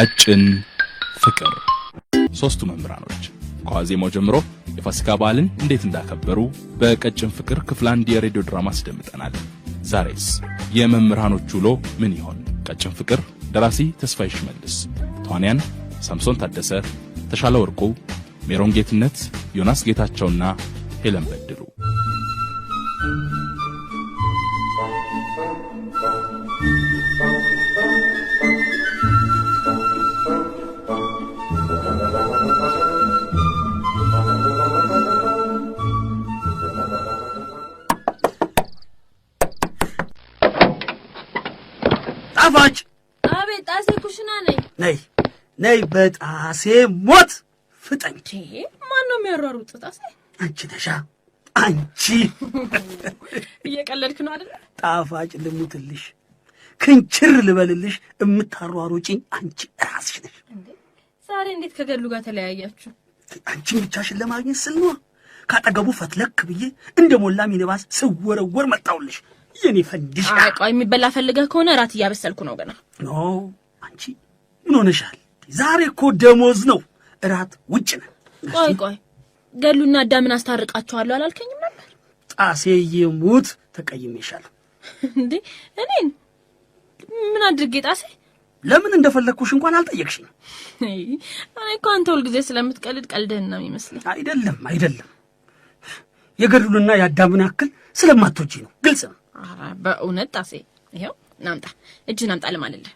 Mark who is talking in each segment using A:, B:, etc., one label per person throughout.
A: ቀጭን ፍቅር ሶስቱ መምህራኖች ከዋዜማው ጀምሮ የፋሲካ በዓልን እንዴት እንዳከበሩ በቀጭን ፍቅር ክፍል 1 የሬዲዮ ድራማ አስደምጠናል። ዛሬስ የመምህራኖቹ ውሎ ምን ይሆን? ቀጭን ፍቅር ደራሲ ተስፋዬ ሽመልስ፣ ተዋንያን ሳምሶን ታደሰ፣ ተሻለ ወርቁ፣ ሜሮን ጌትነት፣ ዮናስ ጌታቸውና ሄለን በድሉ።
B: ጣፋጭ
C: አቤት። ጣሴ ኩሽና
B: ነይ በጣሴ ሞት ፍጠኝ።
C: ማን ነው የሚያሯሩጥ? ጣሴ
B: አንቺ ነሻ። አንቺ
C: እየቀለድክ ነው አይደል?
B: ጣፋጭ ልሙትልሽ፣ ክንችር ልበልልሽ፣ እምታሯሩጪኝ አንቺ ራስሽ ነሽ።
C: ዛሬ እንዴት ከገሉ ጋር ተለያያችሁ?
B: አንቺን ብቻሽን ለማግኘት ስል ነው ካጠገቡ ፈትለክ ብዬ እንደሞላ ሚኒባስ ስወረወር መጣውልሽ። የኔ ፈንዲሽ
C: ቆይ የሚበላ ፈልገህ ከሆነ እራት እያበሰልኩ ነው ገና።
B: ኖ አንቺ ምን ሆነሻል? ዛሬ እኮ ደሞዝ ነው፣ እራት ውጭ ነን።
C: ቆይ ገሉና አዳምን አስታርቃቸዋለሁ አላልከኝም ነበር?
B: ጣሴ ይሙት ተቀይሜሻለሁ።
C: እንዴ እኔን ምን አድርጌ? ጣሴ
B: ለምን እንደፈለግኩሽ እንኳን አልጠየቅሽኝ።
C: እኔ እኮ አንተ ሁልጊዜ ስለምትቀልድ ቀልደህና የሚመስለኝ።
B: አይደለም የገሉና የአዳምን አክል ስለማትወጂ ነው። ግልጽ ነው።
C: በእውነት ጣሴ ይሄው ናምጣ፣ እጅን አምጣ ለማለልህ።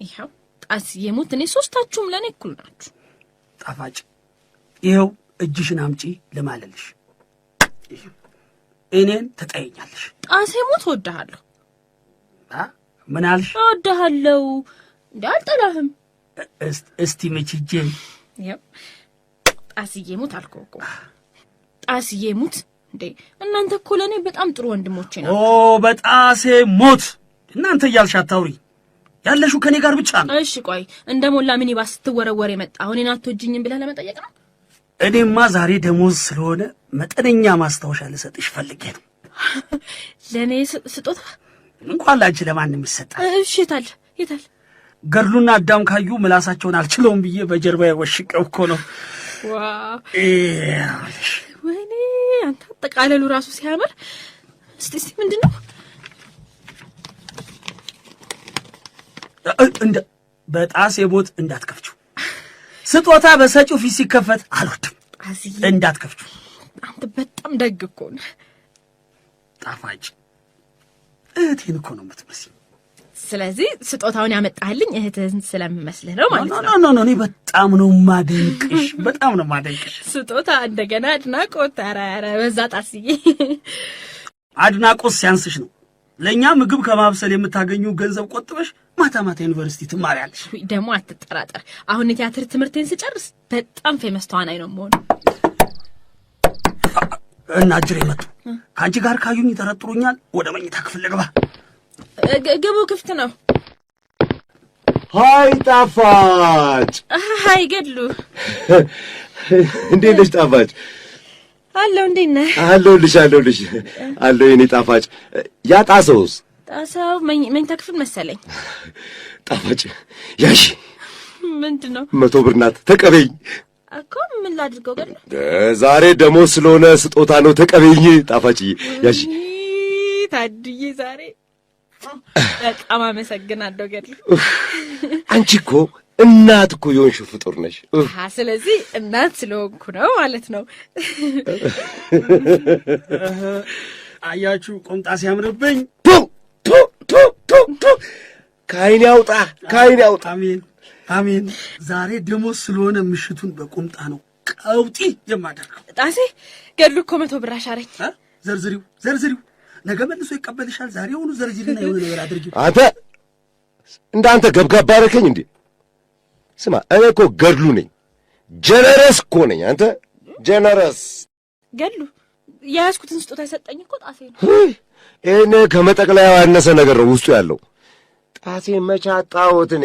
C: ይሄው ጣሴ የሙት እኔ ሶስታችሁም ለኔ እኩል ናችሁ።
B: ጣፋጭ ይሄው እጅሽን አምጪ ለማለልሽ። እኔን ተጠየኛለሽ።
C: ጣሴ ሙት እወድሃለሁ።
B: ምን አልሽ?
C: እወድሃለሁ እንዴ አልጠላህም።
B: እስቲ መችጄ
C: ይሄው ጣስዬ ሙት አልኩህ እኮ። ጣስዬ ሙት እንዴ እናንተ እኮ ለኔ በጣም ጥሩ ወንድሞቼ ናችሁ።
B: በጣሴ ሞት እናንተ እያልሽ አታውሪ። ያለሽው ከኔ ጋር ብቻ ነው።
C: እሺ ቆይ እንደሞላ ሚኒባስ ስትወረወር የመጣ እኔን አትወጂኝም ብለህ ለመጠየቅ ነው?
B: እኔማ ዛሬ ደሞዝ ስለሆነ መጠነኛ ማስታወሻ ልሰጥሽ ፈልጌ ነው።
C: ለኔ ስጦታ
B: እንኳን ላንቺ ለማንም ይሰጣል።
C: እሺ የታል?
B: ገድሉና አዳም ካዩ ምላሳቸውን አልችለውም ብዬ በጀርባዬ ወሽቀው እኮ ነው።
C: ዋው ወይኔ አንተ አጠቃለሉ ራሱ ሲያምር። እስቲ ምንድነው?
B: እንደ በጣሴ ሞት እንዳትከፍቺው። ስጦታ በሰጪው ፊት ሲከፈት አልወድም። እንዳትከፍቺው።
C: አንተ በጣም ደግ እኮ ነህ።
B: ጣፋጭ እህቴን እኮ ነው የምትመስይ።
C: ስለዚህ ስጦታውን ያመጣህልኝ እህትህን ስለምመስልህ ነው ማለት ነው?
B: ኖ እኔ በጣም ነው ማደንቅሽ።
C: ስጦታ እንደገና አድናቆት። ኧረ በዛ ጣስዬ።
B: አድናቆት ሲያንስሽ ነው ለእኛ ምግብ ከማብሰል የምታገኙ ገንዘብ ቆጥበሽ ማታ ዩኒቨርሲቲ ትማሪያለሽ።
C: ደግሞ አትጠራጠር፣ አሁን የቲያትር ትምህርቴን ስጨርስ በጣም ፌመስ ተዋናይ ነው የምሆነው።
B: እና እጅሬ መጡ ከአንቺ ጋር ካዩኝ ይጠረጥሩኛል። ወደ መኝታ ክፍል ልግባ።
C: ግቡ፣ ክፍት ነው።
D: ሃይ ጣፋጭ።
C: ሃይ ገድሉ።
D: እንዴት ነሽ ጣፋጭ?
C: አለው። እንዴት ነህ?
D: አለሁልሽ አለሁ የኔ ጣፋጭ። ያ ጣሰውስ?
C: ጣሰው መኝታ ክፍል መሰለኝ።
D: ጣፋጭ ያሺ
C: ምንድነው?
D: 100 ብር ናት፣ ተቀበይኝ
C: እኮ። ምን ላድርገው ገድሉ?
D: ዛሬ ደሞዝ ስለሆነ ስጦታ ነው፣ ተቀበይኝ ጣፋጭ ያሺ።
C: ታድዬ ዛሬ በጣም አመሰግናለሁ ገድሉ።
D: አንቺ እኮ እናት እኮ የሆንሽ ፍጡር ነሽ።
C: ስለዚህ እናት ስለሆንኩ ነው ማለት ነው።
B: አያችሁ ቁምጣ ሲያምርብኝ።
D: ከዓይኔ ያውጣ።
B: አሜን። ዛሬ ደሞዝ ስለሆነ ምሽቱን በቁምጣ ነው ቀውጢ የማደርገው።
C: ጣሴ ገድሉ እኮ 100 ብር አሻረኝ።
B: ዘርዝሪው ነገ መልሶ ይቀበልሻል። ዛሬውኑ ዘርዝሪና የሆነ ነገር አድርጊ።
D: አንተ እንዳንተ ገብጋባ አደረከኝ እንዴ? ስማ እኔ እኮ ገድሉ ነኝ፣ ጀነረስ እኮ ነኝ። አንተ ጀነረስ።
C: ገድሉ የያዝኩትን ስጦታ የሰጠኝ እኮ ጣሴ ነው።
D: ይሄን ከመጠቅለያው ያነሰ ነገር ነው ውስጡ ያለው። ጣሴ መቻጣውት እኔ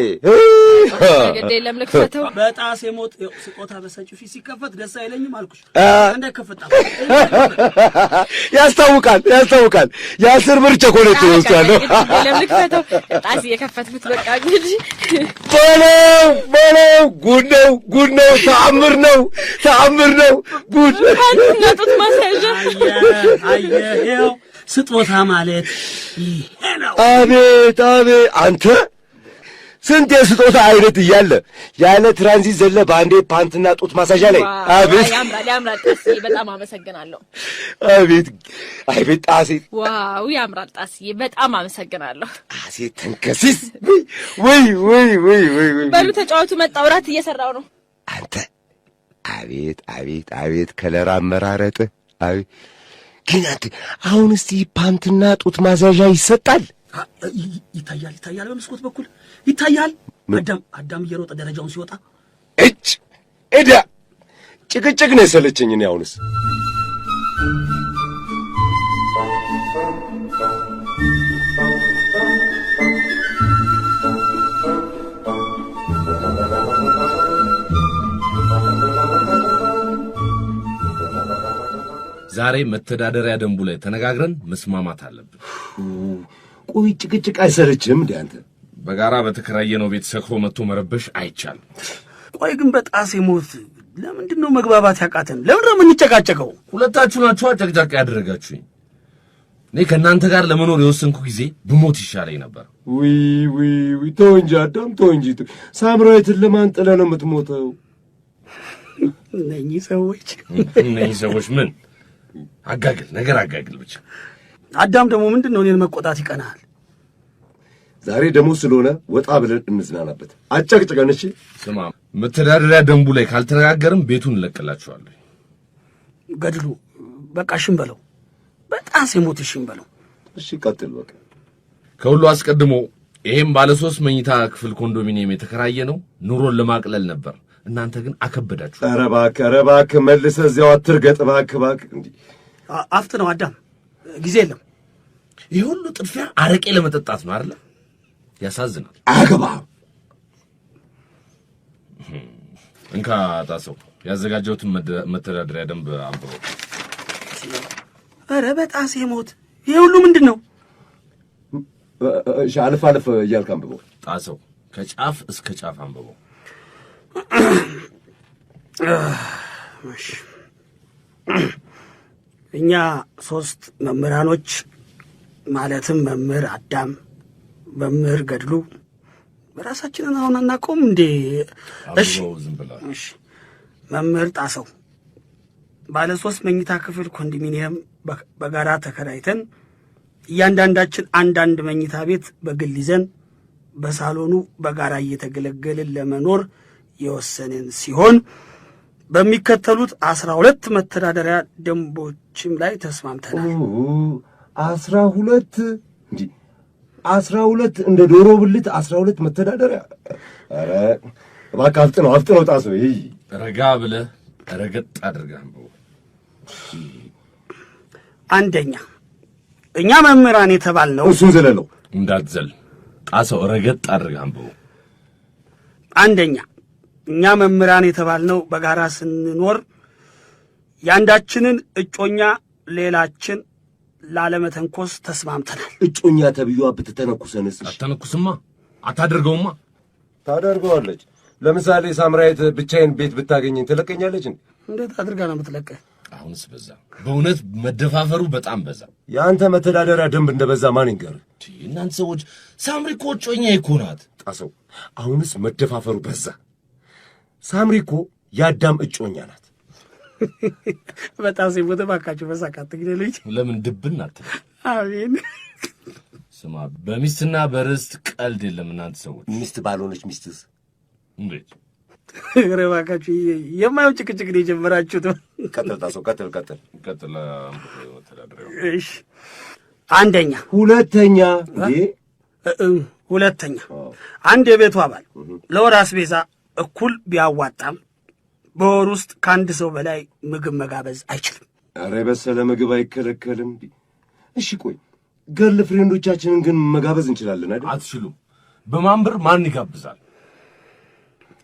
C: ገዴ ለምልክፈተው
B: በጣሴ ሞት ስጦታ በሰጪው ፊት ሲከፈት ደስ አይለኝም አልኩሽ። እንዳይከፈታ
D: ያስታውቃል። የ10 ብር ቸኮሌት ወስዷል።
C: ለምልክፈተው ጣሴ የከፈትኩት በቃ እንግዲህ
D: በለው ጉድ ነው። ተአምር ነው ጉድ
C: ነጡት ማሳያዣ
B: ይኸው ስጦታ ማለት ይሄ ነው።
D: አቤት አንተ ስንት የስጦታ አይነት እያለ ያለ ትራንዚት ዘለ በአንዴ ፓንትና ጡት ማሳዣ ላይ አቤት
C: ያምራል ጣስዬ በጣም አመሰግናለሁ።
D: አቤት ጣሴ
C: ዋው ያምራል ጣስዬ በጣም አመሰግናለሁ።
D: ጣሴ ተንከሲስ ወይ
C: በሉ ተጫወቱ መጣሁ እራት እየሰራው ነው።
D: አንተ አቤት ከለር አመራረጥ አቤት ግን አንተ አሁን እስቲ ፓንትና ጡት ማሳዣ ይሰጣል?
B: ይታያል በመስኮት በኩል ይታያል። አዳም እየሮጠ ደረጃውን ሲወጣ
D: እዳ ጭቅጭቅ ነው የሰለቸኝ እኔ አሁንስ።
E: ዛሬ መተዳደሪያ ደንቡ ላይ ተነጋግረን መስማማት አለብን።
D: ቆይ ጭቅጭቅ አይሰለችም እንዴ አንተ?
E: በጋራ በተከራየነው ቤት ሰክሮ መጥቶ መረበሽ አይቻልም።
B: ቆይ ግን በጣሴ ሞት ለምንድን ነው መግባባት ያቃተን? ለምን ነው የምንጨቃጨቀው?
E: ሁለታችሁ ናችሁ ጨቅጫቃ ያደረጋችሁኝ። እኔ ከእናንተ ጋር ለመኖር የወሰንኩ ጊዜ ብሞት ይሻለኝ ነበር።
D: ውይ ተው እንጂ አዳም ተው እንጂ። ሳምራዊትን ለማን ጥለህ ነው የምትሞተው?
B: እነኚህ ሰዎች
E: ምን አጋግል ብቻ።
B: አዳም ደግሞ ምንድን ነው እኔን መቆጣት ይቀናል?
D: ዛሬ ደግሞ ስለሆነ ወጣ ብለን እንዝናናበት። አጨቅጭቀን እሺ።
E: ስማ መተዳደሪያ ደንቡ ላይ ካልተነጋገርም ቤቱን እንለቅላችኋለሁ።
B: ገድሉ በቃ እሺ በለው። በጣሴ ሞት እሺ በለው።
D: እሺ ቀጥል በቃ።
E: ከሁሉ አስቀድሞ ይሄም ባለ 3 መኝታ ክፍል ኮንዶሚኒየም የተከራየ ነው ኑሮን ለማቅለል ነበር። እናንተ ግን አከበዳችሁ።
D: ኧረ እባክህ መልሰህ እዚያው አትርገጥ እባክህ። እንዴ
B: አፍት ነው አዳም፣ ጊዜ የለም።
E: ይሄ ሁሉ ጥድፊያ አረቄ ለመጠጣት ነው አይደል? ያሳዝናል።
D: አያገባህም።
E: እንካ ጣሰው ያዘጋጀሁትን መተዳደሪያ ደንብ አንብበው።
B: ኧረ በጣሴ ሞት ይሄ ሁሉ ምንድን ነው?
D: እሺ አለፍ እያልክ አንብበው።
E: ጣሰው ከጫፍ እስከ ጫፍ አንብበው።
B: እኛ 3 መምህራኖች ማለትም መምህር አዳም፣ መምህር ገድሉ በራሳችንን አሁን አናውቀውም እንዴ? እሺ መምህር ጣሰው ባለ 3 መኝታ ክፍል ኮንዶሚኒየም በጋራ ተከራይተን እያንዳንዳችን አንዳንድ መኝታ ቤት በግል ይዘን በሳሎኑ በጋራ እየተገለገልን ለመኖር የወሰንን ሲሆን በሚከተሉት 12 መተዳደሪያ ደንቦችም ላይ ተስማምተናል።
D: 12 እንዴ? 12 እንደ ዶሮ ብልት 12 መተዳደሪያ? ኧረ እባክህ አፍጥነው ጣሰው።
E: ረጋ ብለህ ረገጥ አድርገህ አንብበው።
B: አንደኛ እኛ መምህራን የተባልነው
D: እሱን ዘለለው
E: እንዳትዘል ጣሰው፣ ረገጥ አድርገህ አንብበው።
B: አንደኛ እኛ መምህራን የተባልነው በጋራ ስንኖር ያንዳችንን እጮኛ ሌላችን ላለመተንኮስ ተስማምተናል።
D: እጮኛ ተብዩዋ ብትተነኩሰንስ?
E: አትተነኩስማ፣ አታደርገውማ።
D: ታደርገዋለች። ለምሳሌ ሳምራዊት ብቻዬን ቤት ብታገኘኝ ትለቀኛለች እንዴ?
B: እንዴት አድርጋ ነው የምትለቀህ?
E: አሁንስ በዛ። በእውነት መደፋፈሩ በጣም በዛ።
D: የአንተ መተዳደሪያ ደንብ እንደበዛ ማን ይንገርህ?
E: እናንተ ሰዎች ሳምሪ እኮ እጮኛ እኮ ናት።
D: ጣሰው አሁንስ መደፋፈሩ በዛ። ሳምሪ እኮ የአዳም እጮኛ ናት።
B: በጣም ሲሞት ባካችሁ በሳካት ግደልኝ።
E: ለምን ድብን አትል?
B: አሜን።
E: ስማ በሚስትና በርስት ቀልድ የለም። እናንተ ሰዎች
D: ሚስት ባልሆነች ሚስትስ
E: እንዴት?
B: ኧረ ባካችሁ የማየው ጭቅጭቅ ነው የጀመራችሁት።
D: ቀጥል ጣሰው፣ ቀጥል።
B: እሺ አንደኛ ሁለተኛ አንድ የቤቱ አባል ለወር አስቤዛ እኩል ቢያዋጣም በወር ውስጥ ከአንድ ሰው በላይ ምግብ መጋበዝ አይችልም።
D: ኧረ የበሰለ ምግብ አይከለከልም። እሺ ቆይ ገርል ፍሬንዶቻችንን ግን መጋበዝ እንችላለን አይደል?
E: አትችሉም። በማንበር ማን ይጋብዛል?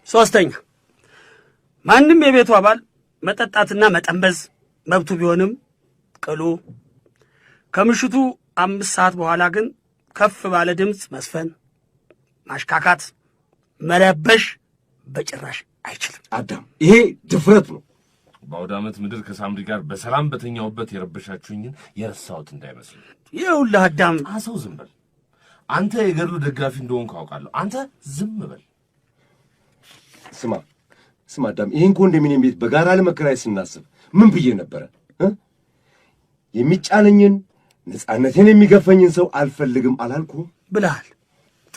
B: ሶስተኛ ማንም የቤቱ አባል መጠጣትና መጠንበዝ መብቱ ቢሆንም ቅሉ ከምሽቱ 5 ሰዓት በኋላ ግን ከፍ ባለ ድምፅ መስፈን፣ ማሽካካት፣ መረበሽ በጭራሽ አይችልም።
D: አዳም ይሄ ድፍረት ነው።
E: በአውደ ዓመት ምድር ከሳምሪ ጋር በሰላም በተኛውበት የረበሻችሁኝን የረሳሁት እንዳይመስል።
B: ይኸውልህ አዳም፣
E: ጣሰው ዝም በል። አንተ የገድሉ ደጋፊ እንደሆንክ አውቃለሁ። አንተ ዝም በል።
D: ስማ አዳም፣ ይህን ኮንዶሚኒየም ቤት በጋራ ለመከራየት ስናስብ ምን ብዬ ነበረ? የሚጫነኝን ነፃነቴን የሚገፈኝን ሰው አልፈልግም አላልኩም
B: ብለሃል።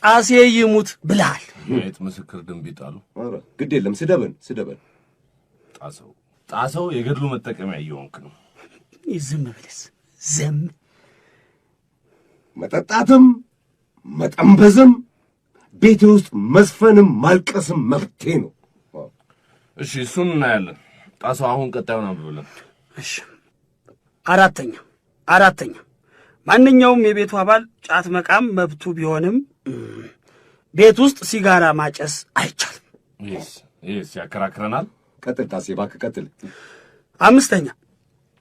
B: ጣሴ ይሙት ብለሃል።
E: የት ምስክር ድንብ ይጣሉ።
D: ኧረ ግድ የለም ስደበን።
E: ጣሰው የገድሉ መጠቀሚያ እየሆንክ ነው።
B: ዝም ብለስ ዝም።
D: መጠጣትም መጠንበዝም ቤቴ ውስጥ መስፈንም ማልቀስም መብቴ ነው።
E: እሺ እሱን እናያለን። ጣሰው አሁን ቀጣዩን አንብብልን።
B: እሺ አራተኛ ማንኛውም የቤቱ አባል ጫት መቃም መብቱ ቢሆንም ቤት ውስጥ ሲጋራ ማጨስ አይቻልም።
E: ይህስ ያከራክረናል።
D: ቀጥል ጣሴ እባክህ ቀጥል።
B: አምስተኛ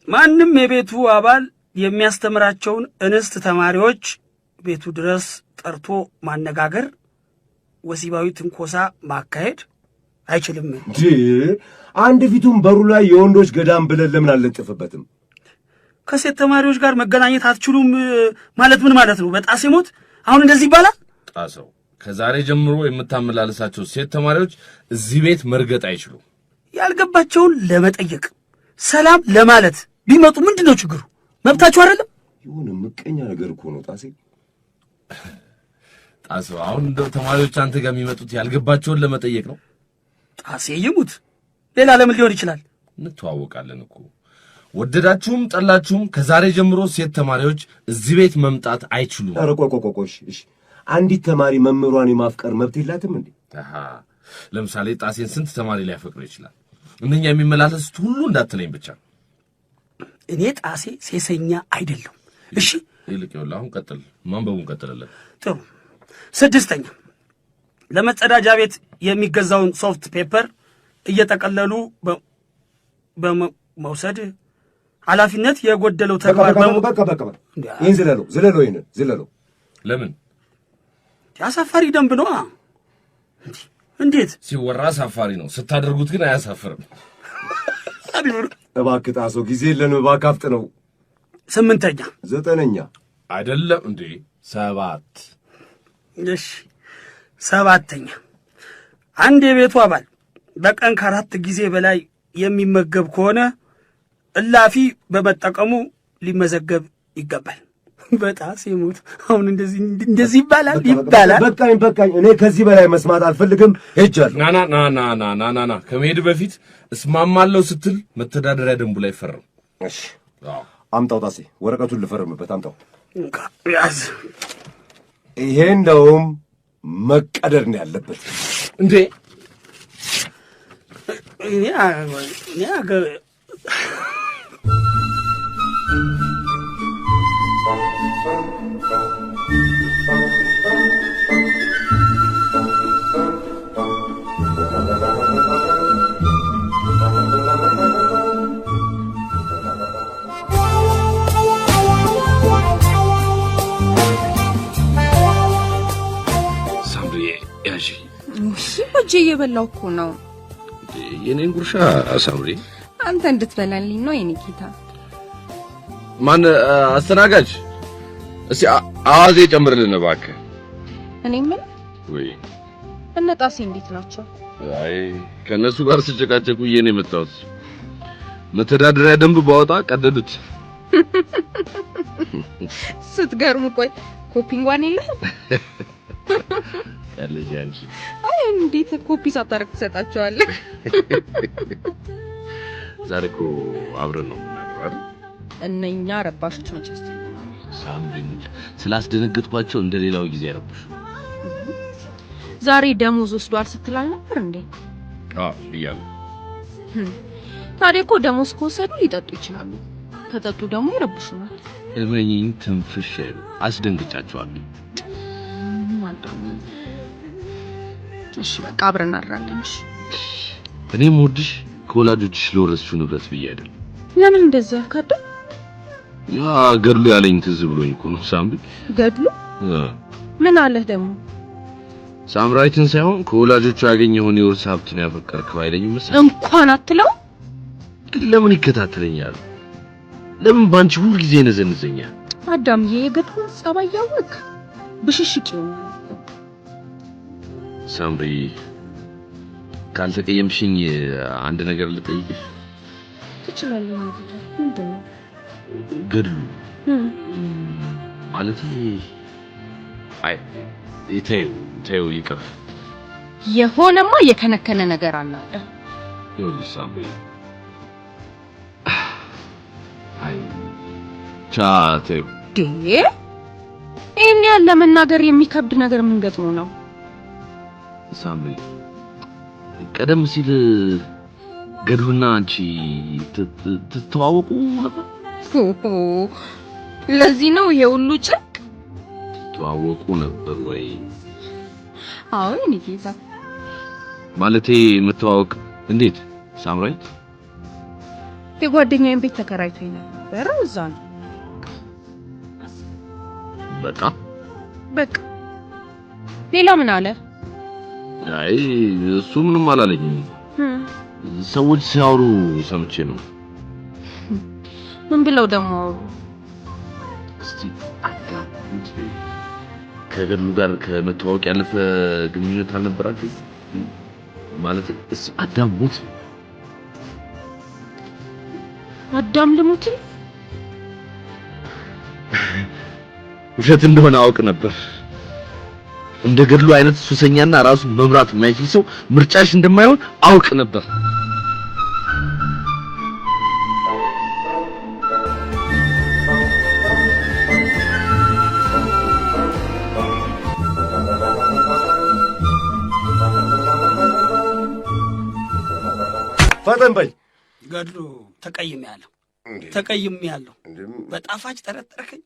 B: ማንም የቤቱ አባል የሚያስተምራቸውን እንስት ተማሪዎች ቤቱ ድረስ ጠርቶ ማነጋገር፣ ወሲባዊ ትንኮሳ ማካሄድ አይችልም።
D: አንድ ፊቱን በሩ ላይ የወንዶች ገዳም ብለን ለምን አልለጥፍበትም?
B: ከሴት ተማሪዎች ጋር መገናኘት አትችሉም ማለት ምን ማለት ነው? በጣሴ ሞት አሁን እንደዚህ ይባላል?
E: ጣሰው ከዛሬ ጀምሮ የምታመላልሳቸው ሴት ተማሪዎች እዚህ ቤት መርገጥ አይችሉም።
B: ያልገባቸውን ለመጠየቅ ሰላም ለማለት ቢመጡ ምንድነው ችግሩ? መብታችሁ አይደለም?
D: የሆነ ምቀኛ ነገር እኮ ነው ጣሴ።
E: ጣሰው አሁን እንደው ተማሪዎች አንተ ጋር የሚመጡት ያልገባቸውን ለመጠየቅ ነው?
B: ጣሴ ይሙት ሌላ ለምን ሊሆን ይችላል?
E: እንተዋወቃለን እኮ ወደዳችሁም ጠላችሁም ከዛሬ ጀምሮ ሴት ተማሪዎች እዚህ ቤት መምጣት አይችሉም።
D: ኧረ ቆይ እሺ አንዲት ተማሪ መምህሯን የማፍቀር መብት የላትም እንዴ?
E: ለምሳሌ ጣሴን ስንት ተማሪ ሊያፈቅር ይችላል? እነኛ የሚመላለሱት ሁሉ እንዳትለኝ ብቻ።
B: እኔ ጣሴ ሴሰኛ አይደለም። እሺ
E: ይልቅ ይኸውልህ አሁን ቀጥል፣ ማንበቡን ቀጥልልን።
B: ጥሩ። ስድስተኛ ለመጸዳጃ ቤት የሚገዛውን ሶፍት ፔፐር እየጠቀለሉ በመውሰድ ኃላፊነት የጎደለው ተግባር
D: በቃ ይህን ዝለለው።
E: ለምን?
B: አሳፋሪ ደንብ ነው። እንዴት
E: ሲወራ አሳፋሪ ነው፣ ስታደርጉት ግን አያሳፍርም።
D: እባክህ ጣሰው ጊዜ የለንም፣ እባክህ አፍጥነው።
B: ስምንተኛ
D: ዘጠነኛ
E: አይደለም እንዴ 7።
B: እሺ ሰባተኛ አንድ የቤቱ አባል በቀን ከ4 ጊዜ በላይ የሚመገብ ከሆነ እላፊ በመጠቀሙ ሊመዘገብ ይገባል። በጣሴ ሞት አሁን እንደዚህ ይባላል?
D: በቃኝ። እኔ ከዚህ በላይ መስማት አልፈልግም። ሄጃለሁ።
E: ና ከመሄድ በፊት እስማማለሁ ስትል መተዳደሪያ ደንቡ ላይ ፈርም።
D: እሺ አምጣው ጣሴ፣ ወረቀቱን ልፈርምበት። አምጣው።
B: ያዝ።
D: ይሄ እንደውም መቀደር ነው ያለበት
E: እንዴ።
C: እጄ እየበላው እኮ ነው።
E: የኔን ጉርሻ ሳምሪ
C: አንተ እንድትበላልኝ ነው የኔ ጌታ።
E: ማን አስተናጋጅ? እስቲ አዋዜ ጨምርልን እባክህ።
C: እኔ ምን
E: ወይ
C: እነ ጣሴ እንዴት ናቸው?
E: አይ ከነሱ ጋር ስጨቃጨቁ ነው የመጣሁት። መተዳደሪያ ደንብ ባወጣ ቀደዱት።
C: ስትገርሙ። ቆይ ኮፒንጓን የለህም?
E: ያለሽ አንቺ
C: አይ እንዴት ኮፒ ሳታረግ ትሰጣቸዋለህ?
E: ዛሬ እኮ አብረን ነው አይደል?
C: እነኛ ረባሾች መቼስ
E: ሳምሪን ስላስደነገጥኳቸው እንደሌላው ጊዜ አይረብሹ።
C: ዛሬ ደሞዝ ወስዷል ስትላል ነበር እንዴ?
E: እያሉ
C: ታዲያ እኮ ደሞዝ ከወሰዱ ሊጠጡ ይችላሉ። ከጠጡ ደግሞ ይረብሹናል።
E: እመኚኝ ትንፍሽ አስደንግጫቸዋለሁ።
C: እሺ በቃ አብረን እናድራለን። እሺ
E: እኔም ወድሽ ከወላጆችሽ ለወረስሽው ንብረት ብዬ አይደል?
C: ለምን እንደዛ ካደ?
E: ያ ገድሉ ያለኝ ትዝ ብሎኝ እኮ ነው። ሳምሪ
C: ገድሉ ምን አለህ ደግሞ?
E: ሳምራዊትን ሳይሆን ከወላጆቹ ያገኘውን የውርስ ሀብትን ያፈቀርከው አይለኝም መሰለኝ።
C: እንኳን አትለው።
E: ግን ለምን ይከታተለኛል? ለምን ባንቺ ሁሉ ጊዜ ነዘንዘኛል?
C: አዳምዬ የገድሉን ጸባይ ያወቅ ብሽሽቅ ይሆናል።
E: ሳምሪ ካልተቀየምሽኝ አንድ ነገር ልጠይቅሽ
C: ትችላለህ? ምንድን ነው?
E: ገድሉ ማለት አይ ተይው ይቅር።
C: የሆነማ የከነከነ ነገር አለ።
E: ይኸውልሽ ሳምሪ አይ ተይው
C: ይሄን ያህል ለመናገር የሚከብድ ነገር ምን ገጥሞ ነው?
E: ሳምሪ ቀደም ሲል ገድሉና አንቺ ትተዋወቁ ነበር?
C: ለዚህ ነው ይሄ ሁሉ ጭቅ?
E: ተዋወቁ ነበር ወይ?
C: አዎ እኔ ጌታ
E: ማለቴ መተዋወቅ እንዴት ሳምራዊት?
C: የጓደኛዬን ቤት ተከራይቶኝ ነበር እዛ ነው። በቃ ሌላ ምን አለ?
E: አይ እሱ ምንም አላለኝም። ሰዎች ሲያወሩ ሰምቼ ነው።
C: ምን ብለው ደግሞ?
E: እስቲ ከገድሉ ጋር ከመተዋወቅ ያለፈ ግንኙነት አልነበራችሁ ማለት? እስቲ አዳም ሞት
C: አዳም ልሙት?
E: ውሸት እንደሆነ አውቅ ነበር። እንደ ገድሉ አይነት ሱሰኛና ራሱን መምራት የማይችል ሰው ምርጫሽ እንደማይሆን አውቅ ነበር።
D: ፈጠን በይ
B: ገድሉ። ተቀይሜያለሁ። በጣፋጭ ጠረጠርከኝ።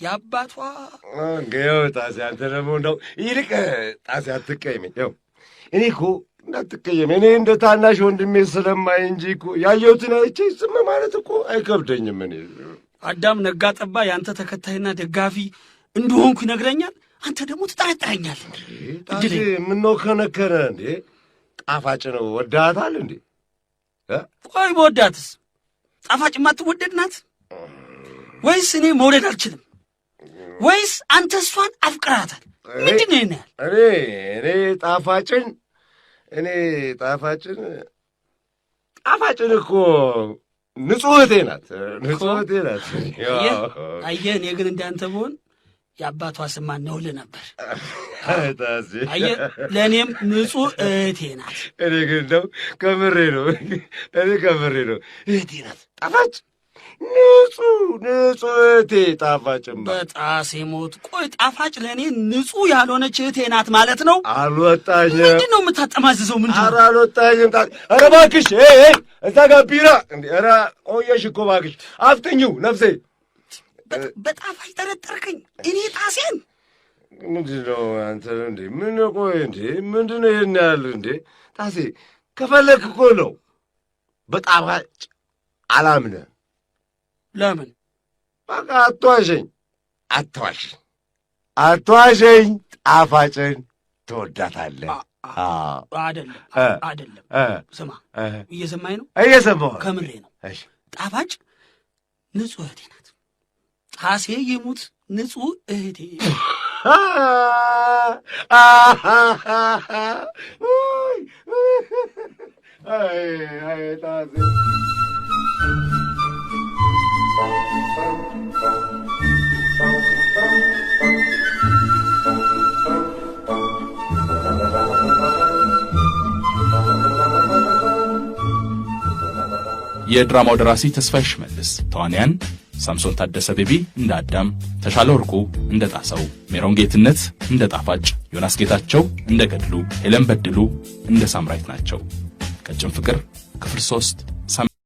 B: ያባቷ
D: ገው ጣሴ አንተ ደግሞ እንደው ይልቅ ጣሴ አትቀየመኝ። ያው እኔ እኮ እንዳትቀየም እኔ እንደ ታናሽ ወንድሜ ስለማይ እንጂ እኮ ያየሁትን አይቼ ዝም ማለት እኮ አይከብደኝም። እኔ
B: አዳም ነጋ ጠባ ያንተ ተከታይና ደጋፊ እንደሆንኩ ይነግረኛል። አንተ ደግሞ ትጠረጥረኛለህ።
D: ጣሴ ምነው ከነከረ እንዴ? ጣፋጭ ነው ወዳታል እንዴ?
B: ቆይ በወዳትስ ጣፋጭ ማትወደድ ናት ወይስ እኔ መውደድ አልችልም? ወይስ አንተ እሷን አፍቅራታል? ምንድን ነው ይናል?
D: እኔ ጣፋጭን እኮ ንጹህ እህቴ ናት።
B: አየህ፣ እኔ ግን እንዳንተ ብሆን የአባቷ ስማ ነውልህ ነበር። አየህ፣ ለእኔም ንጹህ እህቴ ናት።
D: እኔ ግን እንደው ከምሬ ነው እህቴ ናት ጣፋጭ ንጹህ እህቴ ጣፋጭማ
B: በጣሴ ሞት። ቆይ ጣፋጭ ለእኔ ንጹህ ያልሆነች እህቴ ናት ማለት ነው?
D: አልወጣኝም።
B: ምንድን ነው የምታጠማዝዘው? ምንድን ነው?
D: ኧረ አልወጣኝም። ኧረ እባክሽ እዛ ጋር ቢራ እንዴ! ኧረ ቆየሽ እኮ እባክሽ አፍጥኝው ነፍሴ።
B: በጣፋጭ ጠረጠርከኝ እኔ ጣሴን።
D: ምንድን ነው አንተ እንዴ? ምን ቆይ እንዴ ምንድን ነው ይሄን ያህል እንዴ? ጣሴ ከፈለክ እኮ ነው በጣፋጭ አላምነህ።
B: ለምን?
D: በቃ አትዋሸኝ። ጣፋጭን ትወዳታለህ?
B: አይደለም። ስማ፣ እየሰማኝ ነው?
D: እየሰማሁ
B: ከምሬ ነው። ጣፋጭ ንጹህ እህቴ ናት። ጣሴ ይሙት ንጹህ እህቴ።
D: ጣሴ
A: የድራማው ደራሲ ተስፋዬ ሽመልስ፣ ተዋንያን ሳምሶን ታደሰ ቤቢ እንደ አዳም፣ ተሻለ ወርቁ እንደ ጣሰው፣ ሜሮን ጌትነት እንደ ጣፋጭ፣ ዮናስ ጌታቸው እንደ ገድሉ፣ ሄለን በድሉ እንደ ሳምራይት ናቸው። ቀጭን ፍቅር ክፍል 3